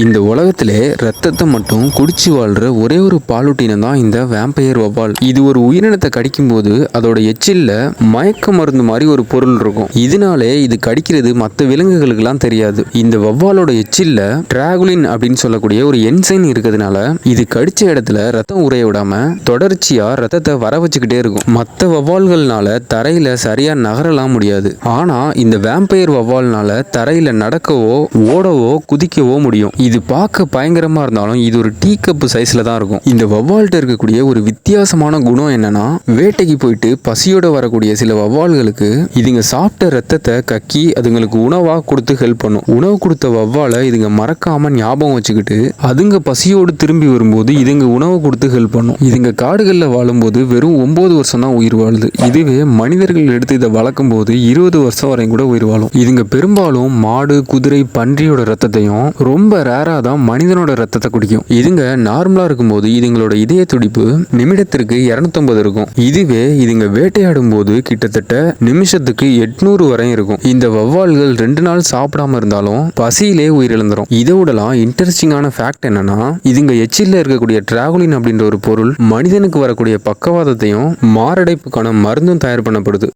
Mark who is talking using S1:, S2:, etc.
S1: இந்த உலகத்திலே ரத்தத்தை மட்டும் குடிச்சு வாழ்ற ஒரே ஒரு பாலூட்டினம் தான் இந்த வேம்பயர் வவ்வால். இது ஒரு உயிரினத்தை கடிக்கும் போது அதோட எச்சில்ல மயக்க மருந்து மாதிரி ஒரு பொருள் இருக்கும். இதனாலே இது கடிக்கிறது மற்ற விலங்குகளுக்கெல்லாம் தெரியாது. இந்த வவ்வாலோட எச்சில்ல டிராகுலின் அப்படின்னு சொல்லக்கூடிய ஒரு என்சைம் இருக்கிறதுனால இது கடிச்ச இடத்துல ரத்தம் உறைய விடாம தொடர்ச்சியா ரத்தத்தை வர வச்சுக்கிட்டே இருக்கும். மற்ற வவ்வால்கள்னால தரையில சரியா நகரலாம் முடியாது. ஆனா இந்த வேம்பயர் வவ்வால்னால தரையில நடக்கவோ ஓடவோ குதிக்கவோ முடியும். இது பார்க்க பயங்கரமா இருந்தாலும் இது ஒரு டீ கப்பு சைஸ்ல தான் இருக்கும். இந்த வவ்வால்கிட்ட இருக்கக்கூடிய ஒரு வித்தியாசமான குணம் என்னன்னா, வேட்டைக்கு போயிட்டு பசியோட வரக்கூடிய சில வவ்வால்களுக்கு இதுங்க சாப்பிட்ட ரத்தத்தை கக்கி அதுங்களுக்கு உணவா கொடுத்து ஹெல்ப் பண்ணும். உணவு கொடுத்த வவ்வாலை இதுங்க மறக்காம ஞாபகம் வச்சுக்கிட்டு அதுங்க பசியோடு திரும்பி வரும்போது இதுங்க உணவு கொடுத்து ஹெல்ப் பண்ணும். இதுங்க காடுகளில் வாழும்போது வெறும் 9 வருஷம் தான் உயிர் வாழுது. இதுவே மனிதர்கள் எடுத்து இதை வளர்க்கும் போது 20 வருஷம் வரையும் கூட உயிர் வாழும். இதுங்க பெரும்பாலும் மாடு, குதிரை, பன்றியோட ரத்தத்தையும் ரொம்ப ரேரா தான் மனிதனோட ரத்தத்தை குடிக்கும். இதுங்க நார்மலா இருக்கும்போது இதுங்களோட இதய துடிப்பு நிமிடத்திற்கு 250 இருக்கும். இதுவே இதுங்க வேட்டையாடும் போது கிட்டத்தட்ட நிமிஷத்துக்கு 800 வரை இருக்கும். இந்த வவ்வால்கள் 2 நாள் சாப்பிடாம இருந்தாலும் பசியிலே உயிரிழந்துரும். இதோடலாம் இன்ட்ரெஸ்டிங்கான ஃபேக்ட் என்னன்னா, இதுங்க எச்சில்ல இருக்கக்கூடிய டிராகுலின் அப்படின்ற ஒரு பொருள் மனிதனுக்கு வரக்கூடிய பக்கவாதத்தையும் மாரடைப்புக்கான மருந்தும் தயார் பண்ணப்படுது.